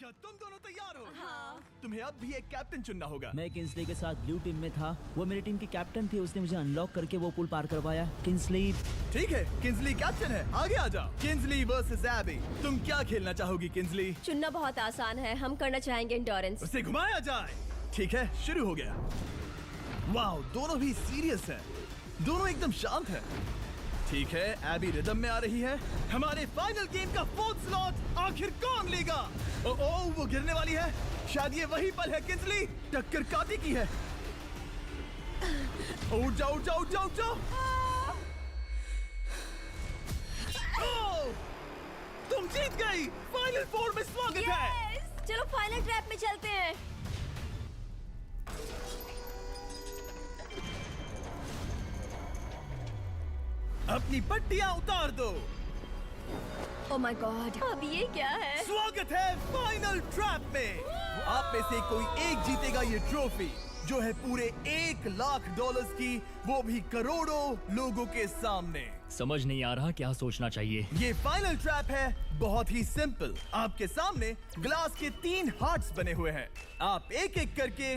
क्या तुम दोनों तैयार हो? हाँ। तुम्हें अब भी एक कैप्टन चुनना होगा। मैं किंग्सली के साथ ब्लू टीम में था। वो मेरी टीम की कैप्टन थी। उसने मुझे अनलॉक करके वो पुल पार करवाया। किंग्सली। ठीक है, किंग्सली कैप्टन है, आगे आ जाओ। किंग्सली वर्सेस एबी, तुम क्या खेलना चाहोगी किंग्सली? चुनना बहुत आसान है, हम करना चाहेंगे एंडोरेंस। उसे घुमाया जाए। ठीक है, शुरू हो गया। वाओ, दोनों भी सीरियस हैं। दोनों एकदम शांत हैं। ठीक है, एबी रिदम में आ रही है। हमारे फाइनल गेम का 4th स्लॉट आखिर कौन लेगा? ओ, वो गिरने वाली है। शायद ये वही पल है किंग्सली। टक्कर काटी की है। उठ जाओ, उठ जाओ, उठ जाओ, उठ जाओ। तुम जीत गई। फाइनल 4 में स्वागत है। चलो फाइनल ट्रैप में चलते हैं। अपनी पट्टियां उतार दो। ओह माय गॉड, अब ये क्या है? स्वागत है फाइनल ट्रैप में। आप में से कोई एक जीतेगा ये ट्रॉफी, जो है पूरे $1,00,000 की, वो भी करोड़ों लोगों के सामने। समझ नहीं आ रहा क्या सोचना चाहिए। ये फाइनल ट्रैप है, बहुत ही सिंपल। आपके सामने ग्लास के 3 हार्ट्स बने हुए हैं। आप एक एक करके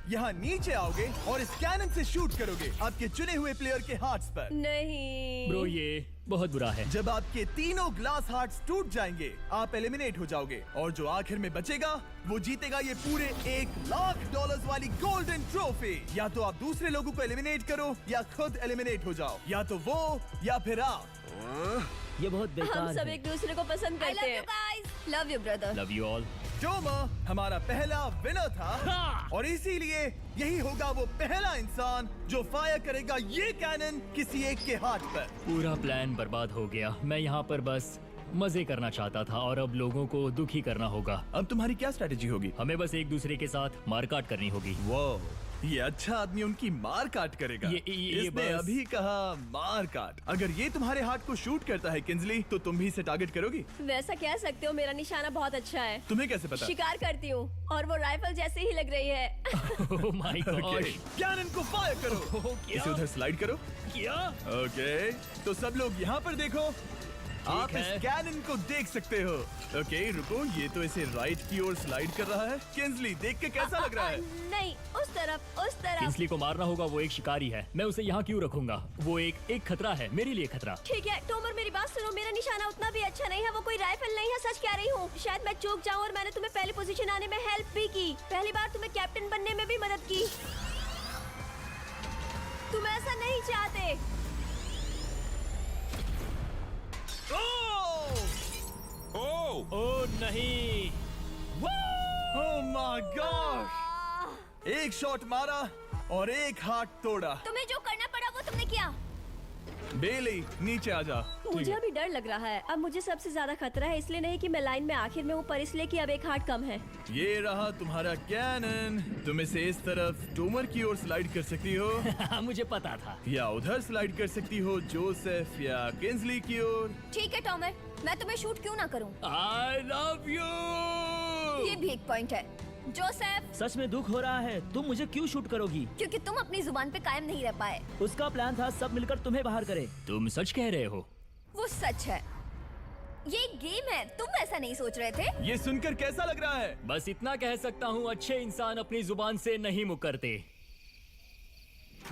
यहाँ नीचे आओगे और इस कैनन से शूट करोगे आपके चुने हुए प्लेयर के हार्ट्स पर। नहीं ब्रो, ये बहुत बुरा है। जब आपके तीनों ग्लास हार्ट्स टूट जाएंगे, आप एलिमिनेट हो जाओगे और जो आखिर में बचेगा वो जीतेगा ये पूरे $1,00,000 वाली गोल्डन ट्रॉफी। या तो आप दूसरे लोगों को एलिमिनेट करो या खुद एलिमिनेट हो जाओ, या तो वो या फिर आप। ये बहुत बेकार हम सब है। एक दूसरे को पसंद करते हैं। Love you brother. Love you all. Tomar हमारा पहला विनर था और इसीलिए यही होगा वो पहला इंसान जो फायर करेगा ये कैनन किसी एक के हाथ पर। पूरा प्लान बर्बाद हो गया। मैं यहाँ पर बस मजे करना चाहता था और अब लोगों को दुखी करना होगा। अब तुम्हारी क्या स्ट्रेटेजी होगी? हमें बस एक दूसरे के साथ मारकाट करनी होगी। वो ये अच्छा आदमी उनकी मार काट करेगा। ये इसने बस- अभी कहा मार काट। अगर ये तुम्हारे हार्ट को शूट करता है किंग्सली, तो तुम भी इसे टारगेट करोगी। वैसा कह सकते हो, मेरा निशाना बहुत अच्छा है। तुम्हें कैसे पता? शिकार करती हूँ और वो राइफल जैसे ही लग रही है। ओह माय गॉड। कैनन को फायर करो। क्या? इसे उधर स्लाइड करो। क्या? ओके, तो सब लोग यहाँ पर देखो। आप इस है। कैनन को देख सकते हो। ओके, रुको, ये तो इसे राइट की ओर स्लाइड कर रहा है। किंग्सली, देख के कैसा लग रहा है? नहीं, उस तरफ, उस तरफ। किंग्सली को मारना होगा। वो एक शिकारी है। मैं उसे यहाँ क्यों रखूंगा? वो एक खतरा है, मेरे लिए खतरा। ठीक है टोमर, मेरी बात सुनो। मेरा निशाना उतना भी अच्छा नहीं है। वो कोई राइफल नहीं है, सच कह रही हूँ। शायद मैं चूक जाऊँ और मैंने तुम्हें पहली पोजीशन आने में हेल्प भी की। पहली बार तुम्हें कैप्टन बनने में भी मदद की। तुम ऐसा नहीं चाहते। ओह नहीं। ओह माय गॉड! एक शॉट मारा और एक हाथ तोड़ा। तुम्हें जो करना पड़ा वो तुमने किया। बेली, नीचे आ जा। मुझे अभी डर लग रहा है। अब मुझे सबसे ज्यादा खतरा है, इसलिए नहीं कि मैं लाइन में आखिर में हूँ, पर इसलिए कि अब एक हार्ट कम है। ये रहा तुम्हारा कैनन। तुम इसे इस तरफ टोमर की ओर स्लाइड कर सकती हो मुझे पता था। या उधर स्लाइड कर सकती हो जोसेफ या किंग्सली की ओर। ठीक है टोमर, मैं तुम्हें शूट क्यों ना करूं? I love you. ये भी एक पॉइंट है। जोसेफ, सच में दुख हो रहा है। तुम मुझे क्यों शूट करोगी? क्योंकि तुम अपनी जुबान पे कायम नहीं रह पाए। उसका प्लान था सब मिलकर तुम्हें बाहर करे। तुम सच कह रहे हो? वो सच है। ये एक गेम है, तुम ऐसा नहीं सोच रहे थे। ये सुनकर कैसा लग रहा है? बस इतना कह सकता हूँ, अच्छे इंसान अपनी जुबान से नहीं मुकरते।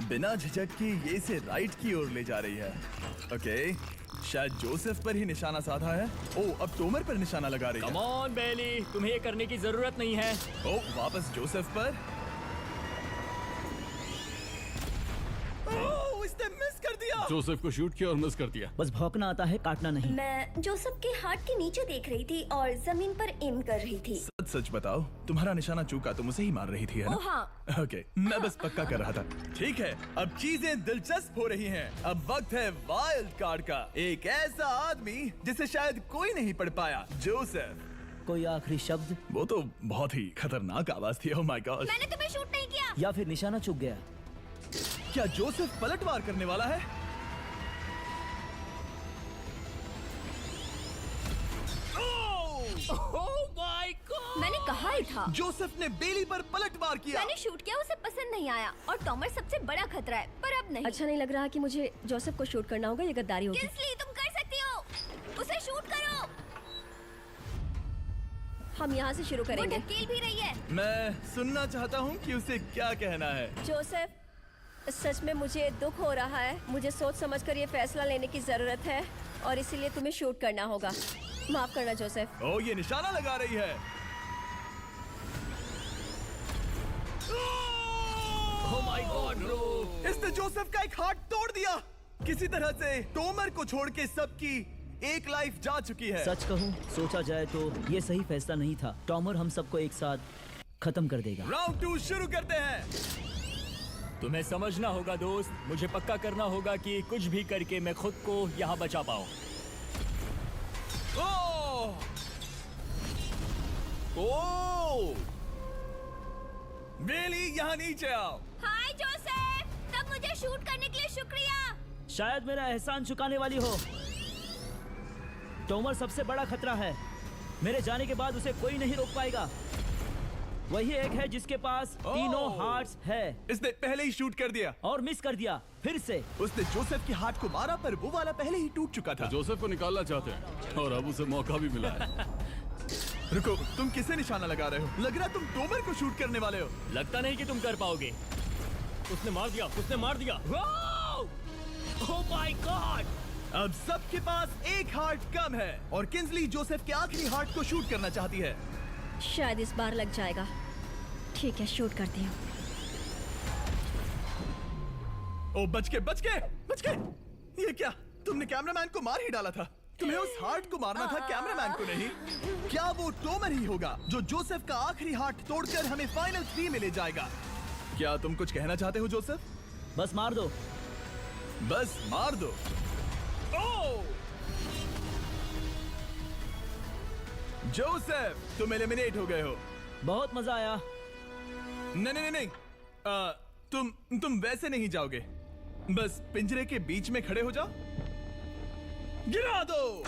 बिना झिझक के ये इसे राइट की ओर ले जा रही है। ओके, शायद जोसेफ पर ही निशाना साधा है। ओ, अब टोमर पर निशाना लगा रही कम है। ऑन बेली, तुम्हें ये करने की जरूरत नहीं है। ओ, वापस जोसेफ पर। ओ, इसने मिस कर दिया। जोसेफ को शूट किया और मिस कर दिया। बस भौंकना आता है, काटना नहीं। मैं जोसेफ के हार्ट के नीचे देख रही थी और जमीन पर एम कर रही थी। सच सच बताओ, तुम्हारा निशाना चूका, तुम उसे ही मार रही थी, है ना? ओ हाँ। ओके, मैं बस पक्का कर रहा था। ठीक है, अब चीजें दिलचस्प हो रही हैं। अब वक्त है वाइल्ड कार्ड का। एक ऐसा आदमी जिसे शायद कोई नहीं पढ़ पाया, जोसेफ। कोई आखिरी शब्द? वो तो बहुत ही खतरनाक आवाज थी। ओह माय गॉड! मैंने तुम्हें शूट नहीं किया। या फिर निशाना चूक गया? क्या जोसेफ पलटवार करने वाला है? ओह माय गॉड! मैंने कहा ही था। जोसेफ ने बेली पर पलटवार किया। मैंने शूट किया, उसे पसंद नहीं आया और टॉमर सबसे बड़ा खतरा है, पर अब नहीं। अच्छा नहीं लग रहा कि मुझे जोसेफ को शूट करना होगा, ये गद्दारी होगी। किंग्सली, तुम कर सकती हो। उसे शूट करो। हम यहाँ से शुरू वो करेंगे। ढकेल भी रही है। मैं सुनना चाहता हूँ कि उसे क्या कहना है। जोसेफ, सच में मुझे दुख हो रहा है। मुझे सोच समझकर ये फैसला लेने की जरूरत है और इसीलिए तुम्हें शूट करना होगा। माफ करना जोसेफ। ओ, ये निशाना लगा रही है। ओह माय गॉड ब्रो। इसने जोसेफ का एक हार्ट तोड़ दिया। किसी तरह से टोमर को छोड़ के सबकी एक लाइफ जा चुकी है। सच कहूँ, सोचा जाए तो ये सही फैसला नहीं था। टॉमर हम सबको एक साथ खत्म कर देगा। राउंड 2 शुरू करते हैं। तुम्हें समझना होगा दोस्त, मुझे पक्का करना होगा कि कुछ भी करके मैं खुद को यहाँ बचा पाऊँ। ओह! ओह! बेली, यहाँ नीचे आओ। हाय जोसेफ, तब मुझे शूट करने के लिए शुक्रिया। शायद मेरा एहसान चुकाने वाली हो। टॉमर सबसे बड़ा खतरा है। मेरे जाने के बाद उसे कोई नहीं रोक पाएगा। वही एक है जिसके पास तीनों हार्ट्स है इसने पहले ही शूट कर दिया और मिस कर दिया फिर से। उसने जोसेफ के हार्ट को मारा, पर वो वाला पहले ही टूट चुका था। जोसेफ को निकालना चाहते हैं और अब उसे मौका भी मिला है। रुको, तुम किसे निशाना लगा रहे हो? लग रहा तुम टोमर को शूट करने वाले हो। लगता नहीं कि तुम कर पाओगे। उसने मार दिया, उसने मार दिया। Oh my God. अब सबके पास एक हार्ट कम है और किंजली जोसेफ के आखिरी हार्ट को शूट करना चाहती है। शायद इस बार लग जाएगा। ठीक है, शूट करती हूँ। ओ, बच के। ये क्या? तुमने कैमरामैन को मार ही डाला था। तुम्हें उस हार्ट को मारना था, कैमरामैन को नहीं। क्या वो टोमर ही होगा जो जोसेफ का आखिरी हार्ट तोड़कर हमें फाइनल 3 में ले जाएगा? क्या तुम कुछ कहना चाहते हो जोसेफ? बस मार दो। बस मार दो। ओह! जोसेफ, तुम एलिमिनेट हो गए हो। बहुत मजा आया। नहीं। तुम वैसे नहीं जाओगे। बस पिंजरे के बीच में खड़े हो जाओ। गिरा दो।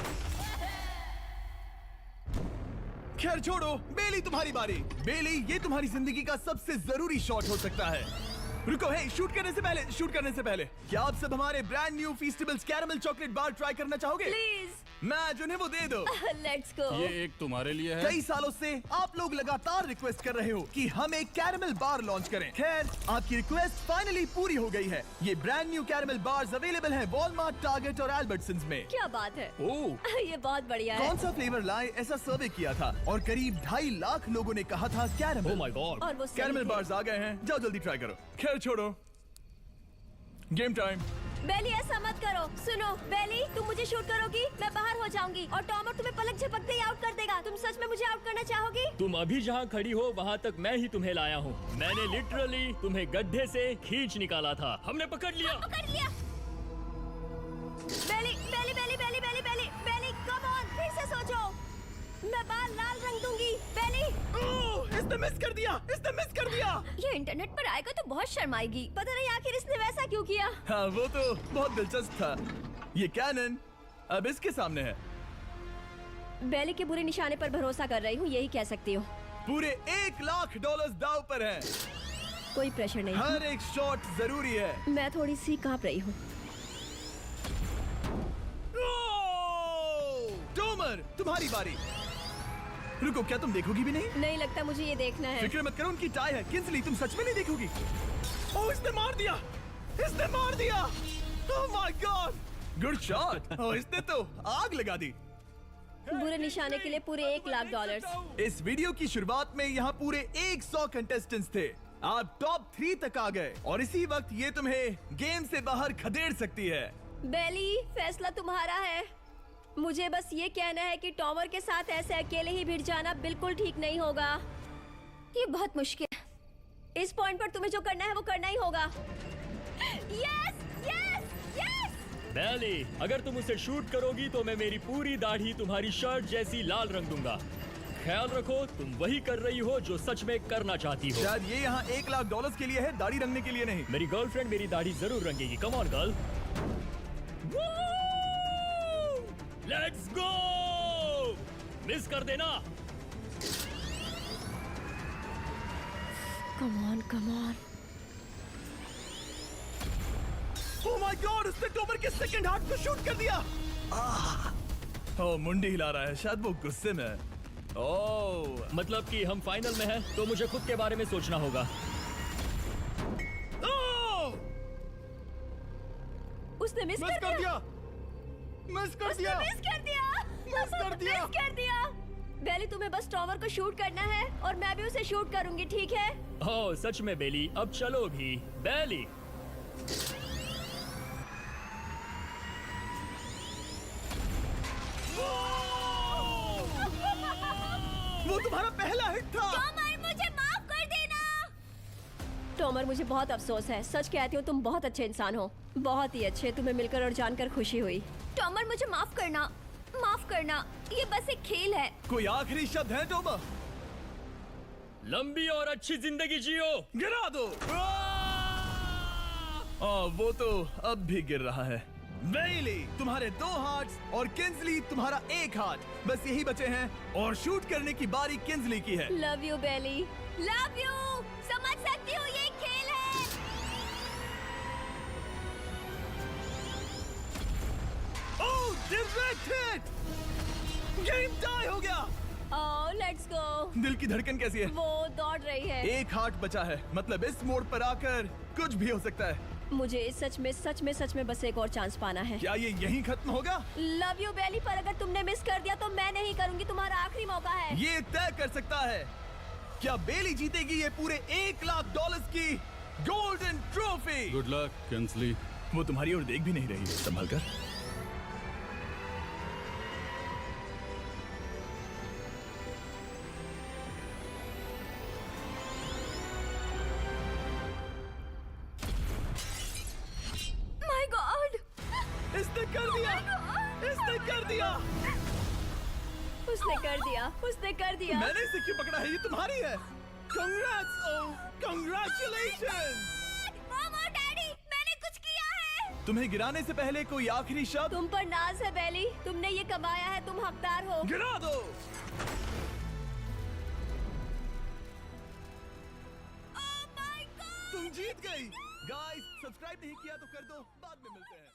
खैर छोड़ो, बेली तुम्हारी बारी। बेली, ये तुम्हारी जिंदगी का सबसे जरूरी शॉट हो सकता है। रुको, हे, शूट करने से पहले क्या आप सब हमारे brand new Feastables caramel chocolate bar try करना चाहोगे? प्लीज। मैं उन्हें वो दे दो। Let's go. ये एक तुम्हारे लिए है। कई सालों से आप लोग लगातार रिक्वेस्ट कर रहे हो कि हम एक कैरेमल बार लॉन्च करें। खैर, आपकी रिक्वेस्ट फाइनली पूरी हो गई है। ये brand new caramel bars available हैं वॉलमार्ट, टारगेट और अल्बर्टसन्स में। क्या बात है। ओह, ये बहुत बढ़िया है। कौन सा फ्लेवर लाए, ऐसा सर्वे किया था और करीब 2.5 लाख लोगों ने कहा था कैरेमल। Oh my God. और वो सही कैरेमल थे। बार्स आ गए हैं, जाओ जल्दी ट्राई करो। खैर छोड़ो, गेम टाइम। बेली, ऐसा मत करो। सुनो बेली, तुम मुझे शूट करोगी, मैं बाहर हो जाऊंगी और टॉमर तुम्हें पलक झपकते ही आउट कर देगा। तुम सच में मुझे आउट करना चाहोगी? तुम अभी जहाँ खड़ी हो वहाँ तक मैं ही तुम्हें लाया हूँ। मैंने लिटरली तुम्हें गड्ढे से खींच निकाला था। हमने पकड़ लिया। पकड़ लिया। बेली, कम ऑन, फिर से सोचो। मैं बाल लाल रंग दूंगी। बेली, ओह, इसने मिस कर दिया। ये इंटरनेट पर आएगा तो बहुत शर्माएगी। पता नहीं आखिर इसने वैसा क्यों किया। हाँ, वो तो बहुत दिलचस्प था। ये कैनन अब इसके सामने है। बेली के बुरे निशाने पर भरोसा कर रही हूँ, यही कह सकती हूँ। पूरे $1 लाख दाव पर है। कोई प्रेशर नहीं। हर एक शॉट जरूरी है। मैं थोड़ी सी कांप रही हूँ। टोमर, तुम्हारी बारी। रुको, क्या तुम देखोगी भी नहीं? नहीं लगता मुझे ये देखना है। फिक्र मत करो, उनकी टाई है। किंजली, तुम सच में नहीं देखोगी? ओह, इसने मार दिया। Oh my God, good shot. Oh, इसने तो आग लगा दी। बुरे निशाने के लिए पूरे $1 लाख। इस वीडियो की शुरुआत में यहाँ पूरे 100 कंटेस्टेंट्स थे। आप टॉप 3 तक आ गए और इसी वक्त ये तुम्हें गेम से बाहर खदेड़ सकती है। बेली, फैसला तुम्हारा है। मुझे बस ये कहना है कि टॉमर के साथ ऐसे अकेले ही भिड़ जाना बिल्कुल ठीक नहीं होगा। ये बहुत मुश्किल है। इस पॉइंट पर तुम्हें जो करना है वो करना ही होगा। Yes yes yes. बेली, अगर तुम उसे शूट करोगी तो मैं मेरी पूरी दाढ़ी तुम्हारी शर्ट जैसी लाल रंग दूंगा। ख्याल रखो, तुम वही कर रही हो जो सच में करना चाहती हो। शायद ये यहाँ $1 लाख के लिए है, दाढ़ी रंगने के लिए नहीं। मेरी गर्लफ्रेंड मेरी दाढ़ी जरूर रंगेगी। Come on girl, let's go. Miss कर देना। Come on. Oh my God, उसने टोमर के सेकंड हार्ट को शूट कर दिया। ओह, मुंडी हिला रहा है, शायद वो गुस्से में है। ओह, मतलब कि हम फाइनल में हैं, तो मुझे खुद के बारे में सोचना होगा। ओह! उसने मिस मिस कर कर दिया। दिया मिस कर उसने दिया मिस कर दिया। मिस कर दिया। मिस कर दिया। बेली, तुम्हें बस टॉवर को शूट करना है और मैं भी उसे शूट करूंगी, ठीक है? ओह सच में बेली, अब चलो भी। बेली वो तुम्हारा पहला हिट था। टॉमर, मुझे माफ कर देना। टॉमर, मुझे बहुत अफसोस है। सच कहती हूँ, तुम बहुत अच्छे इंसान हो, बहुत ही अच्छे। तुम्हें मिलकर और जानकर खुशी हुई। टॉमर, मुझे माफ करना, माफ करना। ये बस एक खेल है। कोई आखिरी शब्द है टॉमर? लंबी और अच्छी जिंदगी जियो। गिरा दो। वो तो अब भी गिर रहा है। बेली, तुम्हारे 2 हार्ट्स और किंजली तुम्हारा 1 हार्ट, बस यही बचे हैं और शूट करने की बारी किंजली की है। लव यू बेली। Love you. समझ सकती हूँ, ये एक खेल है। Oh, direct hit! Game tie हो गया। Oh, let's go. दिल की धड़कन कैसी है? वो दौड़ रही है। 1 हार्ट बचा है, मतलब इस मोड़ पर आकर कुछ भी हो सकता है। मुझे सच में बस एक और चांस पाना है। क्या ये यहीं खत्म होगा? लव यू बेली, पर अगर तुमने मिस कर दिया तो मैं नहीं करूंगी। तुम्हारा आखिरी मौका है। ये तय कर सकता है, क्या बेली जीतेगी ये पूरे $1,00,000 की golden trophy? Good luck Kingsley. वो तुम्हारी ओर देख भी नहीं रही है, संभल कर। माय गॉड, इसने कर दिया, इसने कर दिया। उसने कर दिया, उसने कर दिया। मैंने इसे क्यों पकड़ा है? ये तुम्हारी है। Congrats! Oh, congratulations! मॉम और डैडी, मैंने कुछ किया है। तुम्हें गिराने से पहले कोई आखिरी शब्द? तुम पर नाज है बेली, तुमने ये कमाया है, तुम हकदार हो। गिरा दो। तुम जीत गई। गाइस, सब्सक्राइब नहीं किया तो कर दो, बाद में मिलते हैं।